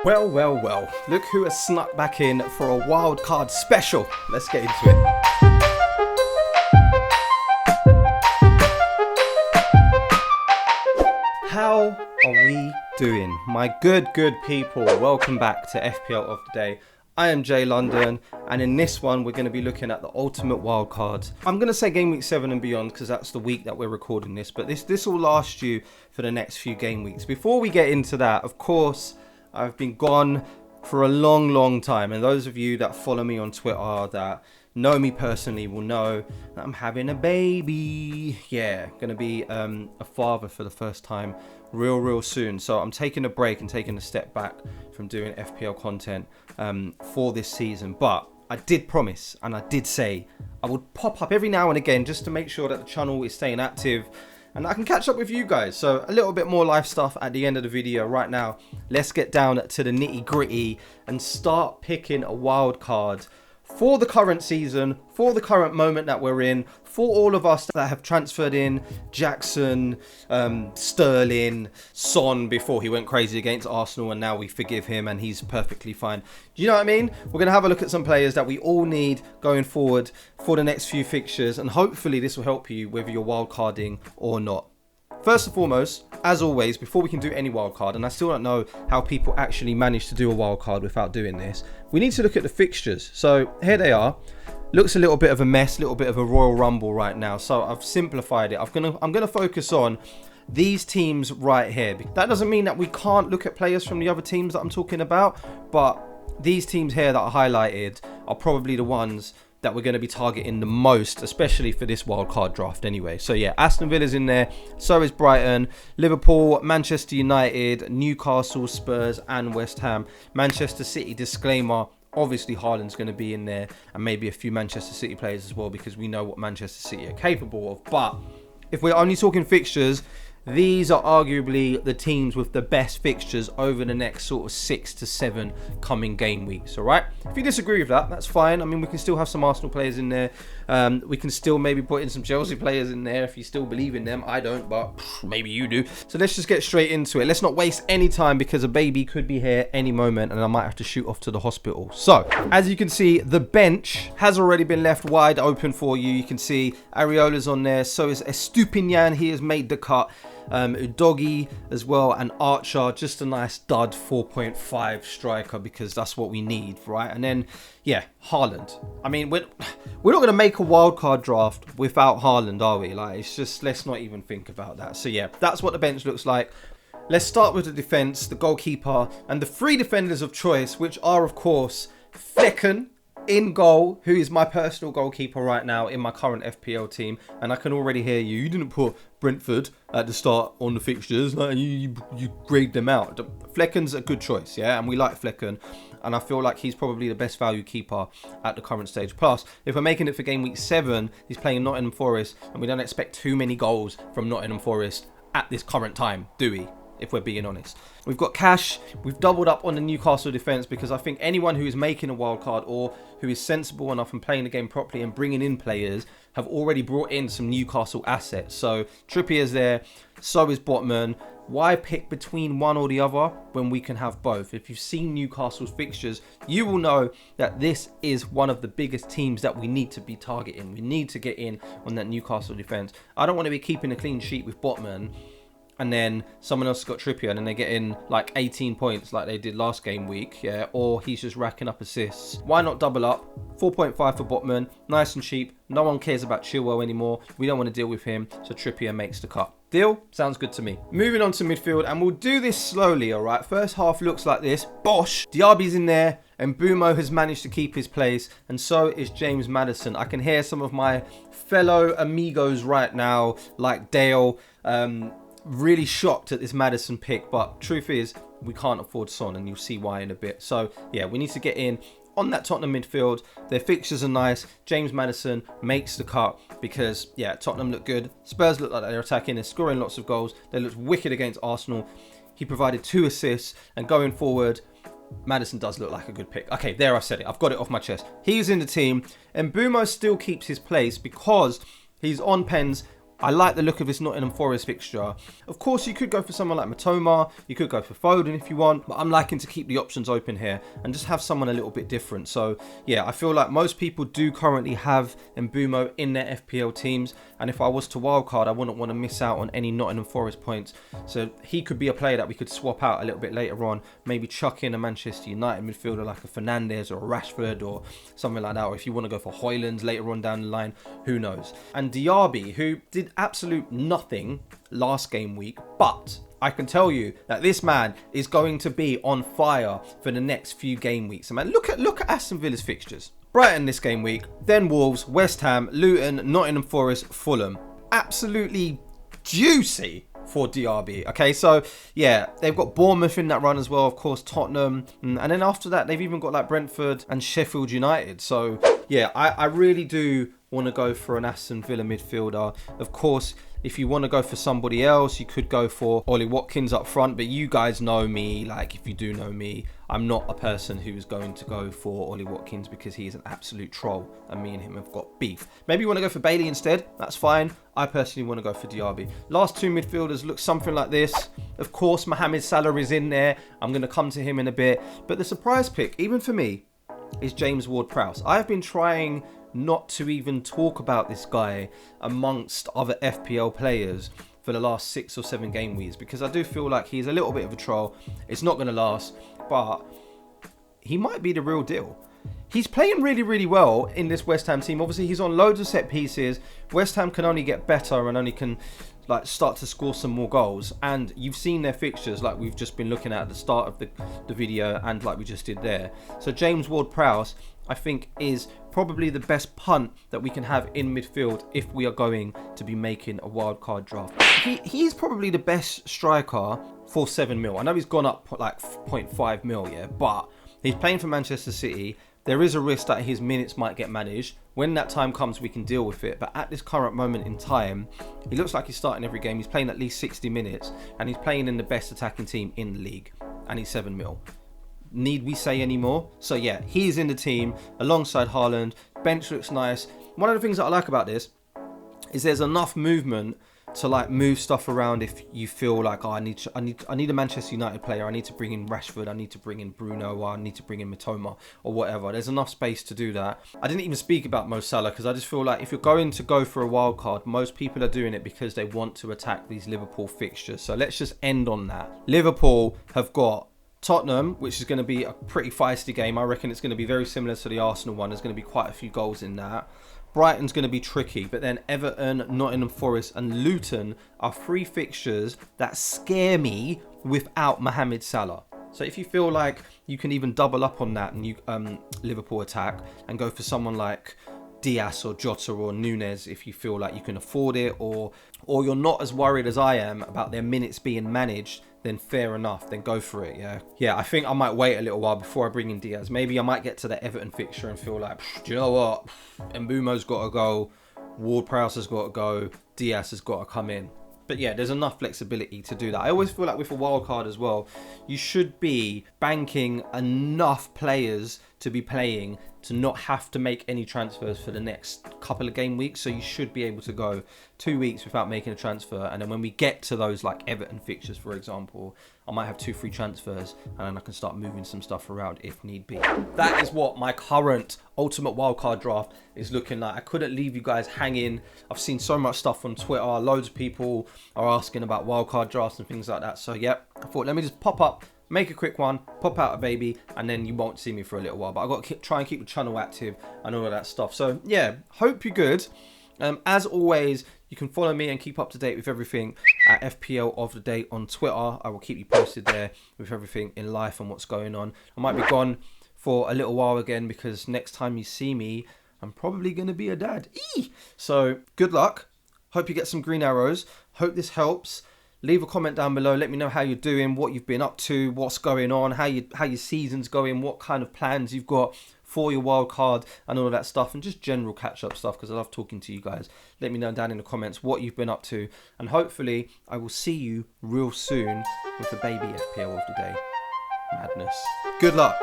Well, well, well, look who has snuck back in for a wildcard special. Let's get into it. How are we doing? My good people, welcome back to FPL of the Day. I am Jay London, and in this one, we're going to be looking at the ultimate wildcards. I'm going to say game week 7 and beyond because that's the week that we're recording this, but this will last you for the next few game weeks. Before we get into that, of course, I've been gone for a long time, and those of you that follow me on Twitter that know me personally will know that I'm having a baby. Yeah, going to be a father for the first time real soon. So I'm taking a break and taking a step back from doing FPL content for this season. But I did promise and I did say I would pop up every now and again just to make sure that the channel is staying active and I can catch up with you guys. So a little bit more live stuff at the end of the video. Right now, let's get down to the nitty gritty and start picking a wild card for the current season, for the current moment that we're in, for all of us that have transferred in Jackson, Sterling, Son before he went crazy against Arsenal, and now we forgive him and he's perfectly fine. Do you know what I mean? We're going to have a look at some players that we all need going forward for the next few fixtures, and hopefully this will help you whether you're wildcarding or not. First and foremost, as always, before we can do any wildcard, and I still don't know how people actually manage to do a wildcard without doing this, we need to look at the fixtures. So here they are. Looks a little bit of a mess, a little bit of a Royal Rumble right now. So I've simplified it. I'm gonna focus on these teams right here. That doesn't mean that we can't look at players from the other teams that I'm talking about, but these teams here that are highlighted are probably the ones that we're going to be targeting the most, especially for this wildcard draft anyway. So yeah, Aston Villa's in there, so is Brighton, Liverpool, Manchester United, Newcastle, Spurs and West Ham. Manchester City, disclaimer, obviously Haaland's going to be in there, and maybe a few Manchester City players as well, because we know what Manchester City are capable of. But if we're only talking fixtures, these are arguably the teams with the best fixtures over the next sort of 6 to 7 coming game weeks, all right? If you disagree with that, that's fine. I mean, we can still have some Arsenal players in there. We can still maybe put in some Chelsea players in there if you still believe in them. I don't, but maybe you do. So let's just get straight into it. Let's not waste any time because a baby could be here any moment and I might have to shoot off to the hospital. So, as you can see, the bench has already been left wide open for you. You can see Areola's on there. So is Estupinian. He has made the cut. Udogi as well, and Archer, just a nice dud 4.5 striker because that's what we need, right? And then yeah, Haaland. I mean, we're not going to make a wildcard draft without Haaland, are we? Like, it's just, let's not even think about that. So yeah, that's what the bench looks like. Let's start with the defense, the goalkeeper, and the 3 defenders of choice, which are of course Flecken in goal, who is my personal goalkeeper right now in my current FPL team. And I can already hear you didn't put Brentford at the start on the fixtures, like you grade them out. Flecken's a good choice, yeah, and we like Flecken, and I feel like he's probably the best value keeper at the current stage. Plus, if we're making it for game week 7, he's playing Nottingham Forest, and we don't expect too many goals from Nottingham Forest at this current time, do we? If we're being honest. We've got cash. We've doubled up on the Newcastle defence because I think anyone who is making a wildcard or who is sensible enough and playing the game properly and bringing in players have already brought in some Newcastle assets. So Trippier's there, so is Botman. Why pick between one or the other when we can have both? If you've seen Newcastle's fixtures, you will know that this is one of the biggest teams that we need to be targeting. We need to get in on that Newcastle defence. I don't want to be keeping a clean sheet with Botman and then someone else got Trippier and then they get in like 18 points like they did last game week, yeah, or he's just racking up assists. Why not double up? 4.5 for Botman, nice and cheap. No one cares about Chilwell anymore. We don't want to deal with him, so Trippier makes the cut. Deal? Sounds good to me. Moving on to midfield, and we'll do this slowly, all right? First half looks like this. Bosh! Diaby's in there, and Bumo has managed to keep his place, and so is James Maddison. I can hear some of my fellow amigos right now, like Dale, really shocked at this Maddison pick, but truth is we can't afford Son, and you'll see why in a bit. So yeah, we need to get in on that Tottenham midfield. Their fixtures are nice. James Maddison makes the cut because yeah, Tottenham look good. Spurs look like they're attacking, they're scoring lots of goals. They looked wicked against Arsenal. He provided 2 assists, and going forward, Maddison does look like a good pick. Okay, there, I've said it. I've got it off my chest. He's in the team, and Bumo still keeps his place because he's on pens I like the look of this Nottingham Forest fixture. Of course, you could go for someone like Matoma, you could go for Foden if you want, but I'm liking to keep the options open here and just have someone a little bit different. So yeah, I feel like most people do currently have Mbeumo in their FPL teams, and if I was to wildcard, I wouldn't want to miss out on any Nottingham Forest points. So he could be a player that we could swap out a little bit later on, maybe chuck in a Manchester United midfielder like a Fernandes or a Rashford or something like that, or if you want to go for Højlund later on down the line, who knows. And Diaby, who did absolute nothing last game week, but I can tell you that this man is going to be on fire for the next few game weeks. And man, look at Aston Villa's fixtures. Brighton this game week, then Wolves, West Ham, Luton, Nottingham Forest, Fulham. Absolutely juicy for Diaby. Okay, so yeah, they've got Bournemouth in that run as well, of course, Tottenham, and then after that they've even got like Brentford and Sheffield United. So yeah, I really do want to go for an Aston Villa midfielder. Of course, if you want to go for somebody else, you could go for Ollie Watkins up front, but you guys know me, like if you do know me, I'm not a person who is going to go for Ollie Watkins because he is an absolute troll and me and him have got beef. Maybe you want to go for Bailey instead, that's fine. I personally want to go for Diaby. Last two midfielders look something like this. Of course, Mohamed Salah is in there. I'm going to come to him in a bit. But the surprise pick, even for me, is James Ward-Prowse. I've been trying not to even talk about this guy amongst other FPL players for the last 6 or 7 game weeks because I do feel like he's a little bit of a troll. It's not going to last, but he might be the real deal. He's playing really, really well in this West Ham team. Obviously, he's on loads of set pieces. West Ham can only get better and only can like start to score some more goals. And you've seen their fixtures like we've just been looking at the start of the video and like we just did there. So James Ward-Prowse, I think, is probably the best punt that we can have in midfield if we are going to be making a wildcard draft. He's probably the best striker for 7 mil. I know he's gone up like 0.5 mil, yeah, but he's playing for Manchester City. There is a risk that his minutes might get managed. When that time comes, we can deal with it. But at this current moment in time, he looks like he's starting every game. He's playing at least 60 minutes and he's playing in the best attacking team in the league. And he's 7 mil. Need we say any more? So yeah, he's in the team alongside Haaland. Bench looks nice. One of the things that I like about this is there's enough movement to like move stuff around if you feel like, oh, I need a Manchester United player, I need to bring in Rashford, I need to bring in Bruno, or I need to bring in Matoma or whatever. There's enough space to do that. I didn't even speak about Mo Salah because I just feel like if you're going to go for a wild card, most people are doing it because they want to attack these Liverpool fixtures. So let's just end on that. Liverpool have got Tottenham, which is going to be a pretty feisty game. I reckon it's going to be very similar to the Arsenal one. There's going to be quite a few goals in that. Brighton's going to be tricky, but then Everton, Nottingham Forest and Luton are 3 fixtures that scare me without Mohamed Salah. So if you feel like you can even double up on that and you Liverpool attack and go for someone like Diaz or Jota or Nunes if you feel like you can afford it, or you're not as worried as I am about their minutes being managed, then fair enough, then go for it. Yeah, I think I might wait a little while before I bring in Diaz. Maybe I might get to the Everton fixture and feel like, do you know what, Mbeumo's got to go, Ward-Prowse has got to go, Diaz has got to come in. But yeah, there's enough flexibility to do that. I always feel like with a wild card as well, you should be banking enough players to be playing to not have to make any transfers for the next couple of game weeks. So you should be able to go 2 weeks without making a transfer. And then when we get to those like Everton fixtures, for example, I might have 2 free transfers and then I can start moving some stuff around if need be. That is what my current ultimate wildcard draft is looking like. I couldn't leave you guys hanging. I've seen so much stuff on Twitter. Loads of people are asking about wildcard drafts and things like that. So yep, I thought let me just pop up, make a quick one, pop out a baby, and then you won't see me for a little while. But I've got to try and keep the channel active and all of that stuff. So yeah, hope you're good. As always, you can follow me and keep up to date with everything at FPL of the Day on Twitter. I will keep you posted there with everything in life and what's going on. I might be gone for a little while again because next time you see me, I'm probably going to be a dad. So good luck. Hope you get some green arrows. Hope this helps. Leave a comment down below. Let me know how you're doing, what you've been up to, what's going on, how your season's going, what kind of plans you've got for your wild card and all of that stuff, and just general catch-up stuff because I love talking to you guys. Let me know down in the comments what you've been up to, and hopefully I will see you real soon with the baby FPL of the Day. Madness. Good luck.